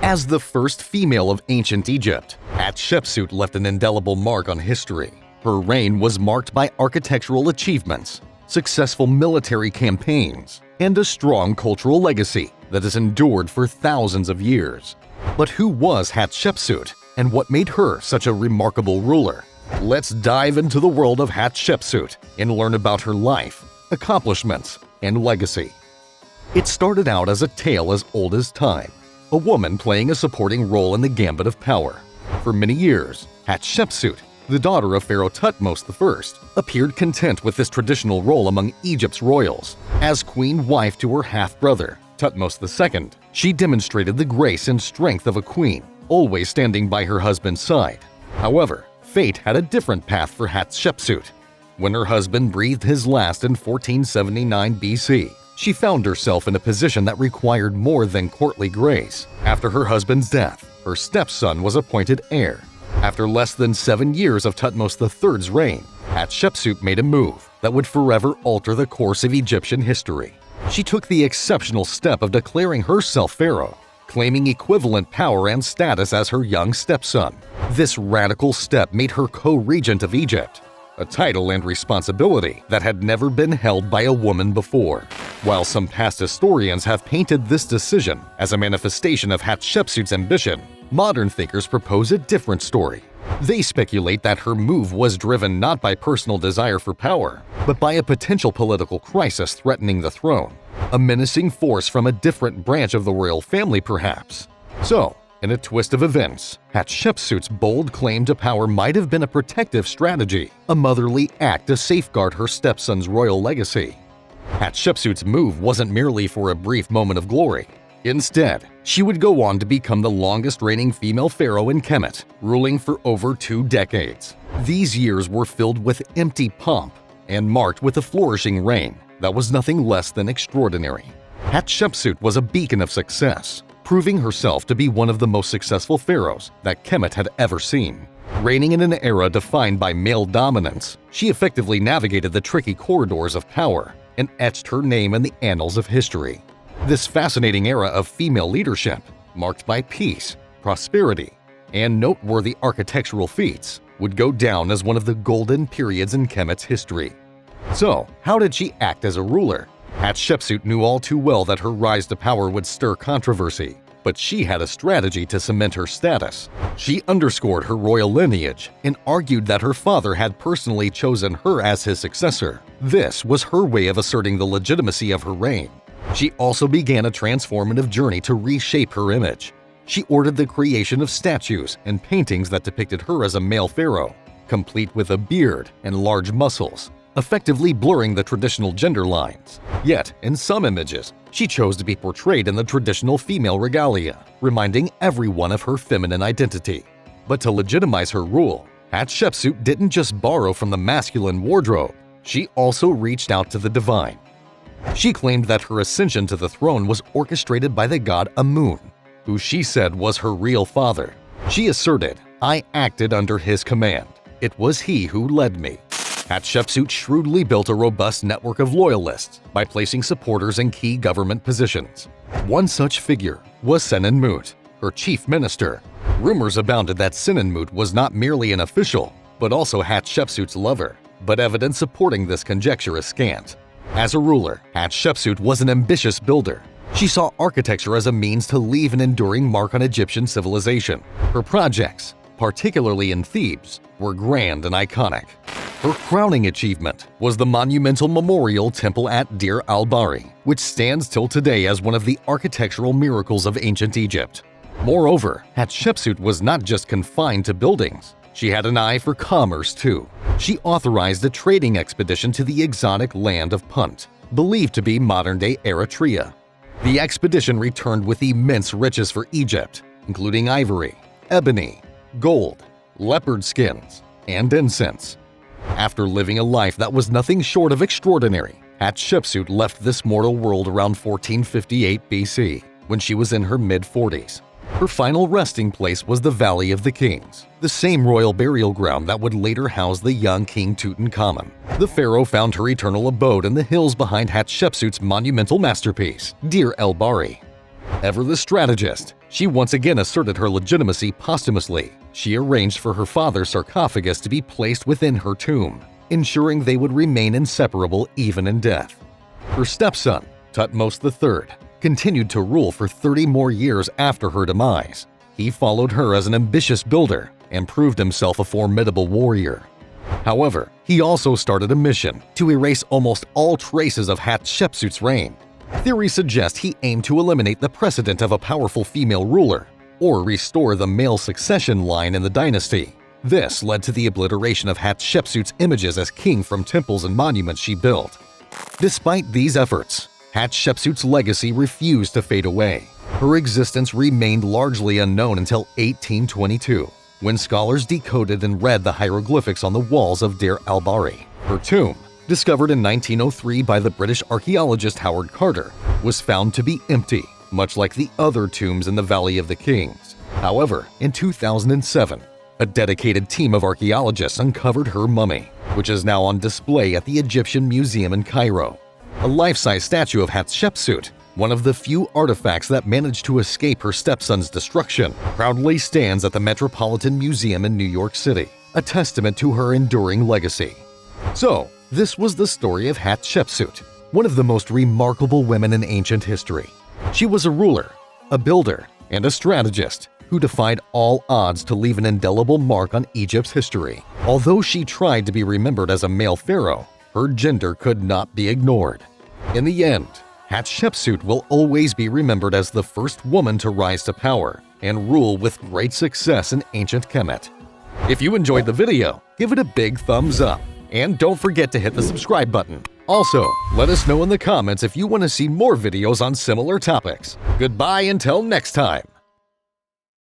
As the first female of ancient Egypt, Hatshepsut left an indelible mark on history. Her reign was marked by architectural achievements, successful military campaigns, and a strong cultural legacy that has endured for thousands of years. But who was Hatshepsut, and what made her such a remarkable ruler? Let's dive into the world of Hatshepsut and learn about her life, accomplishments, and legacy. It started out as a tale as old as time, a woman playing a supporting role in the gambit of power. For many years, Hatshepsut, the daughter of Pharaoh Thutmose I, appeared content with this traditional role among Egypt's royals. As queen wife to her half-brother, Thutmose II, she demonstrated the grace and strength of a queen, always standing by her husband's side. However, fate had a different path for Hatshepsut. When her husband breathed his last in 1479 BC, she found herself in a position that required more than courtly grace. After her husband's death, her stepson was appointed heir. After less than 7 years of Thutmose III's reign, Hatshepsut made a move that would forever alter the course of Egyptian history. She took the exceptional step of declaring herself pharaoh, claiming equivalent power and status as her young stepson. This radical step made her co-regent of Egypt, a title and responsibility that had never been held by a woman before. While some past historians have painted this decision as a manifestation of Hatshepsut's ambition, modern thinkers propose a different story. They speculate that her move was driven not by personal desire for power, but by a potential political crisis threatening the throne, a menacing force from a different branch of the royal family perhaps. So, in a twist of events, Hatshepsut's bold claim to power might have been a protective strategy, a motherly act to safeguard her stepson's royal legacy. Hatshepsut's move wasn't merely for a brief moment of glory. Instead, she would go on to become the longest-reigning female pharaoh in Kemet, ruling for over 2 decades. These years were filled with empty pomp and marked with a flourishing reign that was nothing less than extraordinary. Hatshepsut was a beacon of success, proving herself to be one of the most successful pharaohs that Kemet had ever seen. Reigning in an era defined by male dominance, she effectively navigated the tricky corridors of power and etched her name in the annals of history. This fascinating era of female leadership, marked by peace, prosperity, and noteworthy architectural feats, would go down as one of the golden periods in Kemet's history. So, how did she act as a ruler? Hatshepsut knew all too well that her rise to power would stir controversy, but she had a strategy to cement her status. She underscored her royal lineage and argued that her father had personally chosen her as his successor. This was her way of asserting the legitimacy of her reign. She also began a transformative journey to reshape her image. She ordered the creation of statues and paintings that depicted her as a male pharaoh, complete with a beard and large muscles, effectively blurring the traditional gender lines. Yet, in some images, she chose to be portrayed in the traditional female regalia, reminding everyone of her feminine identity. But to legitimize her rule, Hatshepsut didn't just borrow from the masculine wardrobe, she also reached out to the divine. She claimed that her ascension to the throne was orchestrated by the god Amun, who she said was her real father. She asserted, "I acted under his command. It was he who led me." Hatshepsut shrewdly built a robust network of loyalists by placing supporters in key government positions. One such figure was Senenmut, her chief minister. Rumors abounded that Senenmut was not merely an official, but also Hatshepsut's lover, but evidence supporting this conjecture is scant. As a ruler, Hatshepsut was an ambitious builder. She saw architecture as a means to leave an enduring mark on Egyptian civilization. Her projects, particularly in Thebes, were grand and iconic. Her crowning achievement was the monumental memorial temple at Deir el-Bahari, which stands till today as one of the architectural miracles of ancient Egypt. Moreover, Hatshepsut was not just confined to buildings. She had an eye for commerce too. She authorized a trading expedition to the exotic land of Punt, believed to be modern-day Eritrea. The expedition returned with immense riches for Egypt, including ivory, ebony, gold, leopard skins, and incense. After living a life that was nothing short of extraordinary, Hatshepsut left this mortal world around 1458 BC, when she was in her mid-40s. Her final resting place was the Valley of the Kings, the same royal burial ground that would later house the young King Tutankhamun. The pharaoh found her eternal abode in the hills behind Hatshepsut's monumental masterpiece, Deir el-Bahari. Ever the strategist, She once again asserted her legitimacy posthumously. She arranged for her father's sarcophagus to be placed within her tomb, ensuring they would remain inseparable even in death. Her stepson, Thutmose III, continued to rule for 30 more years after her demise. He followed her as an ambitious builder and proved himself a formidable warrior. However, he also started a mission to erase almost all traces of Hatshepsut's reign. Theories suggest he aimed to eliminate the precedent of a powerful female ruler or restore the male succession line in the dynasty. This led to the obliteration of Hatshepsut's images as king from temples and monuments she built. Despite these efforts, Hatshepsut's legacy refused to fade away. Her existence remained largely unknown until 1822, when scholars decoded and read the hieroglyphics on the walls of Deir el-Bahari. Her tomb, discovered in 1903 by the British archaeologist Howard Carter, was found to be empty, much like the other tombs in the Valley of the Kings. However, in 2007, a dedicated team of archaeologists uncovered her mummy, which is now on display at the Egyptian Museum in Cairo. A life-size statue of Hatshepsut, one of the few artifacts that managed to escape her stepson's destruction, proudly stands at the Metropolitan Museum in New York City, a testament to her enduring legacy. So, this was the story of Hatshepsut, one of the most remarkable women in ancient history. She was a ruler, a builder, and a strategist who defied all odds to leave an indelible mark on Egypt's history. Although she tried to be remembered as a male pharaoh, her gender could not be ignored. In the end, Hatshepsut will always be remembered as the first woman to rise to power and rule with great success in ancient Kemet. If you enjoyed the video, give it a big thumbs up, and don't forget to hit the subscribe button. Also, let us know in the comments if you want to see more videos on similar topics. Goodbye until next time.